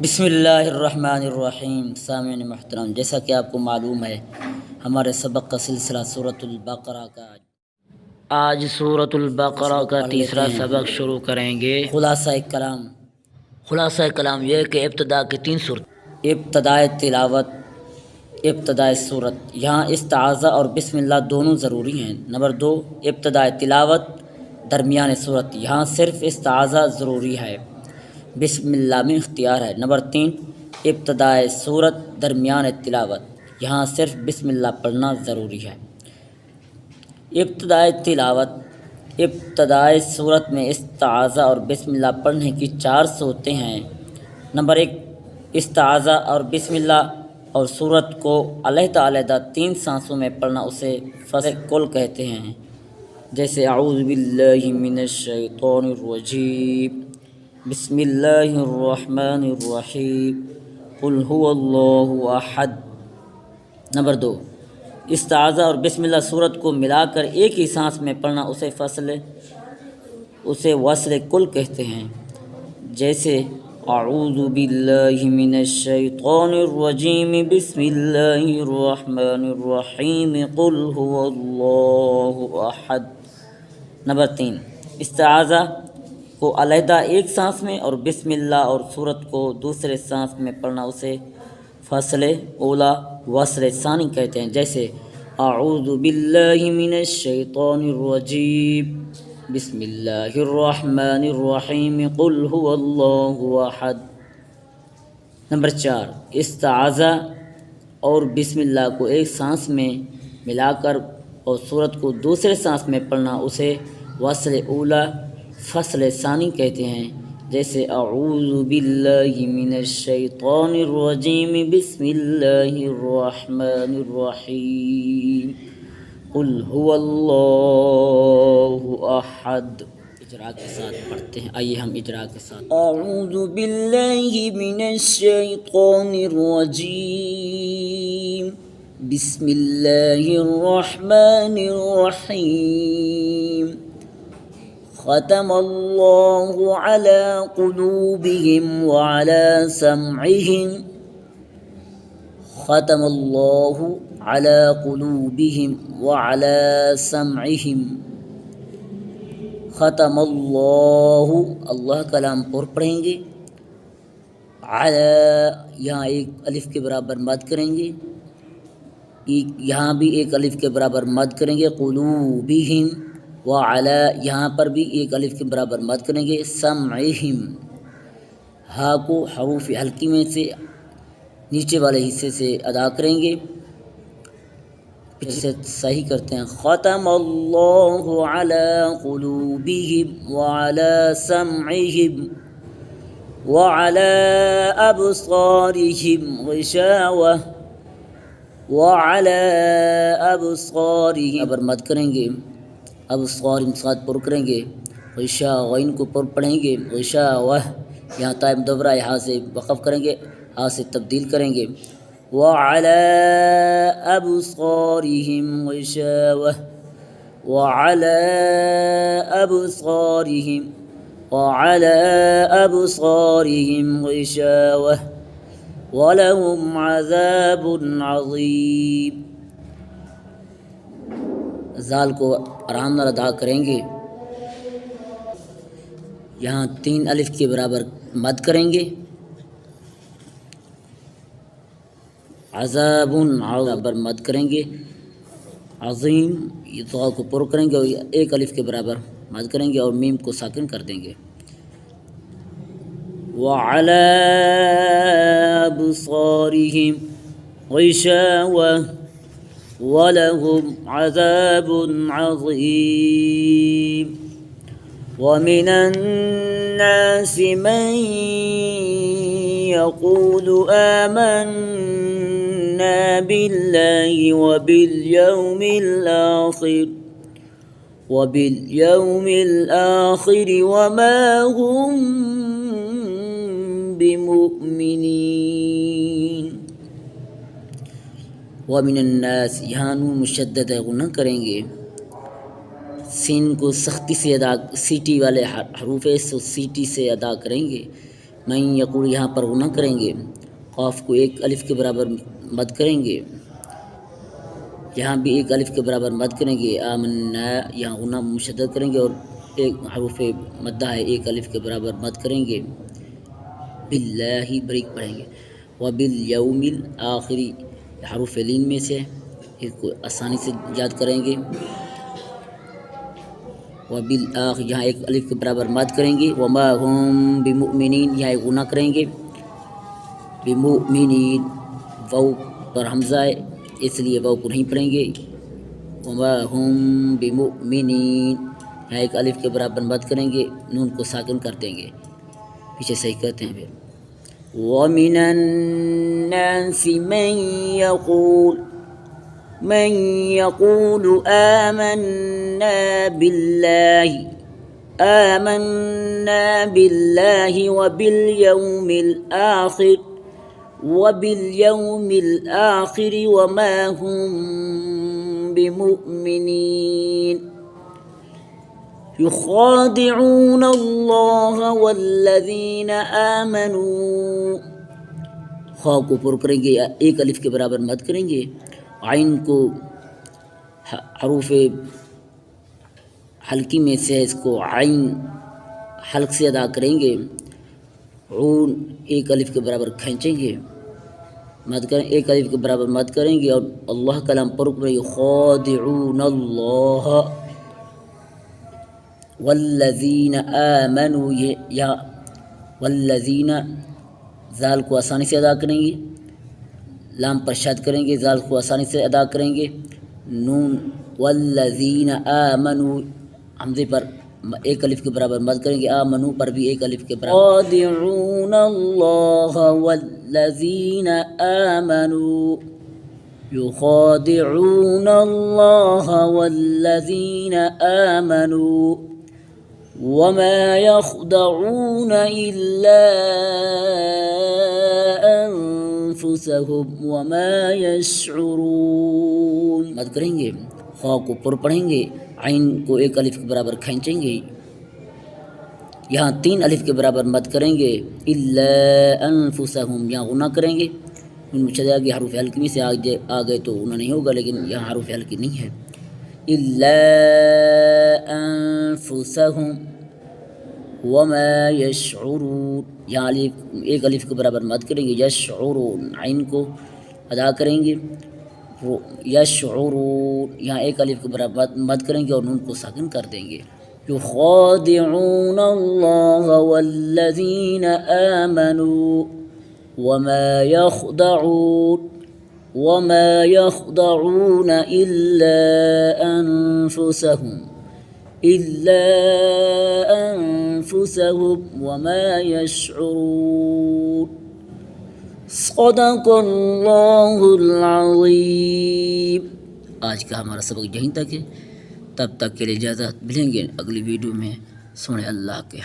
بسم اللہ الرحمن الرحیم۔ سامعین محترم، جیسا کہ آپ کو معلوم ہے ہمارے سبق کا سلسلہ سورۃ البقرہ کا آج سورۃ البقرہ کا تیسرا سبق شروع کریں گے۔ خلاصہ کلام یہ کہ ابتدا کی 3 صورت، ابتدائے تلاوت، ابتدائے صورت، یہاں استعاذہ اور بسم اللہ دونوں ضروری ہیں۔ نمبر 2، ابتدائے تلاوت درمیان صورت، یہاں صرف استعاذہ ضروری ہے، بسم اللہ میں اختیار ہے۔ نمبر 3، ابتدائے صورت درمیان تلاوت، یہاں صرف بسم اللہ پڑھنا ضروری ہے۔ ابتدائے تلاوت، ابتدائے صورت میں استعاذہ اور بسم اللہ پڑھنے کی 4 صورتیں ہیں۔ نمبر 1، استعاذہ اور بسم اللہ اور صورت کو علیحدہ علیحدہ 3 سانسوں میں پڑھنا اسے فصل کل کہتے ہیں، جیسے اعوذ باللہ من الشیطان الرجیم، بسم اللہ الرحمن الرحیم، قل هو اللہ احد۔ نمبر 2، استعاذہ اور بسم اللہ صورت کو ملا کر ایک ہی سانس میں پڑھنا اسے وصل کل کہتے ہیں، جیسے اعوذ باللہ من الشیطان الرجیم، بسم اللہ الرحمن الرحیم، قل هو اللہ احد۔ نمبر 3، استعاذہ کو علیحدہ ایک سانس میں اور بسم اللہ اور صورت کو دوسرے سانس میں پڑھنا اسے فصل اولا وصل ثانی کہتے ہیں، جیسے اعوذ باللہ من الشیطان الرجیم، بسم اللہ الرحمن الرحیم، قل هو اللہ احد۔ نمبر 4، استعاذہ اور بسم اللہ کو ایک سانس میں ملا کر اور صورت کو دوسرے سانس میں پڑھنا اسے وصل اولا فصل ثانی کہتے ہیں، جیسے اعوذ باللہ من الشیطان الرجیم، بسم اللہ الرحمن الرحیم، قل هو اللہ احد۔ اجرا کے ساتھ پڑھتے ہیں، آئیے ہم اجرا کے ساتھ۔ اعوذ باللہ من الشیطان الرجیم، بسم اللہ الرحمن الرحیم، ختم اللہ علی قلوبہم وعلی سمعہم، ختم اللہ علی قلوبہم وعلی سمعہم، ختم اللہ، اللہ کا لام پر پڑھیں گے، علی یہاں ایک الف کے برابر مد کریں گے، یہاں بھی ایک الف کے برابر مد کریں گے، قلوبہم، وعلی یہاں پر بھی ایک الف کے برابر مد کریں گے، سمعہم، ہا کو حروف حلقی میں سے نیچے والے حصے سے ادا کریں گے، پیچھے صحیح کرتے ہیں، ختم اللہ علی قلوبہم وعلی سمعہم وعلی ابصارہم غشاوہ، وعلی ابصارہم ابر مد کریں گے، ابصار ساتھ پر کریں گے، غشا غین کو پر پڑھیں گے، غشاوہ یہاں تائب مدورہ یہاں سے وقف کریں گے، ہاں سے تبدیل کریں گے، وعلی ابصارہم غشاوہ، وعلی ابصارہم، وعلی ابصارہم غشاوہ، ولہم عذاب عظیم۔ زال کو آرام نال ادا کریں گے، یہاں 3 الف کے برابر مد کریں گے، عذاب برابر مد کریں گے، عظیم یہ تو کو پر کریں گے اور ایک الف کے برابر مد کریں گے اور میم کو ساکن کر دیں گے، وعلی ابصارہم غشاوہ، وَلَهُمْ عَذَابٌ عَظِيمٌ۔ وَمِنَ النَّاسِ مَن يَقُولُ آمَنَّا بِاللَّهِ وَبِالْيَوْمِ الْآخِرِ وَمَا هُمْ بِمُؤْمِنِينَ۔ وَمِنَ النَّاسِ یہاں نون مشدد ہے، غنہ کریں گے، سین کو سختی سے ادا، سیٹی والے حروف ہے سو سیٹی سے ادا کریں گے، من یقول یہاں پر غنہ کریں گے، قاف کو ایک الف کے برابر مد کریں گے، یہاں بھی ایک الف کے برابر مد کریں گے، آمنا یہاں غنہ مشدد کریں گے اور ایک حروف مدہ ہے ایک الف کے برابر مد کریں گے، باللہ بریک پڑھیں گے، وبالیوم الآخری حروف لین میں سے اس کو آسانی سے یاد کریں گے، وبالآخر یہاں ایک الف کے برابر مد کریں گے، وما ہم بمؤمنین یہاں ایک غنہ کریں گے، بمؤمنین واو پر حمزہ ہے اس لیے واو کو نہیں پڑھیں گے، وما ہم بمؤمنین یہاں ایک الف کے برابر مد کریں گے، نون کو ساکن کر دیں گے، پیچھے صحیح کرتے ہیں پھر وَمِنَ النَّاسِ مَن يَقُولُ آمَنَّا بِاللَّهِ وَبِالْيَوْمِ الْآخِرِ وَمَا هُم بِمُؤْمِنِينَ يُخَادِعُونَ اللَّهَ وَالَّذِينَ آمَنُوا خا کو پر کریں گے، ایک الف کے برابر مد کریں گے، عین کو حروف حلقی میں سے اس کو عین حلق سے ادا کریں گے، عون ایک الف کے برابر کھینچیں گے، مد کریں ایک الف کے برابر مد کریں گے اور اللہ کلام پر کریں گے، خادعون اللہ والذین آمنوا یا والذین زال کو آسانی سے ادا کریں گے، لام پر شد کریں گے، زال کو آسانی سے ادا کریں گے، نون والذین آمنوا حمزے پر ایک الف کے برابر مد کریں گے، آمنو پر بھی ایک الف کے برابر، خادعون اللہ والذین آمنوا یخادعون اللہ والذین آمنوا وما يخدعون إلا أنفسهم وما يشعرون مد کریں گے، خا کو پر پڑھیں گے، عین کو ایک الف کے برابر کھینچیں گے، یہاں تین الف کے برابر مد کریں گے، الا انفسهم یہاں غنہ کریں گے، مشدد کے حروف حلقی میں سے آ گئے تو غنہ نہیں ہوگا، لیکن یہاں حروف حلقی نہیں ہے، الا انفسهم وما يشعرون یہاں ایک الف کے برابر مد کریں گے، یشعرون عین کو ادا کریں گے، یشعرون یہاں ایک الف کے برابر مد کریں گے اور نون کو ساکن کر دیں گے، یخادعون اللہ والذین آمنوا وما يخدعون إلا أنفسهم وما يشعرون صدق اللہ العظیم۔ آج کا ہمارا سبق یہیں تک ہے، تب تک کے لیے اجازت، ملیں گے اگلی ویڈیو میں، سونے اللہ کے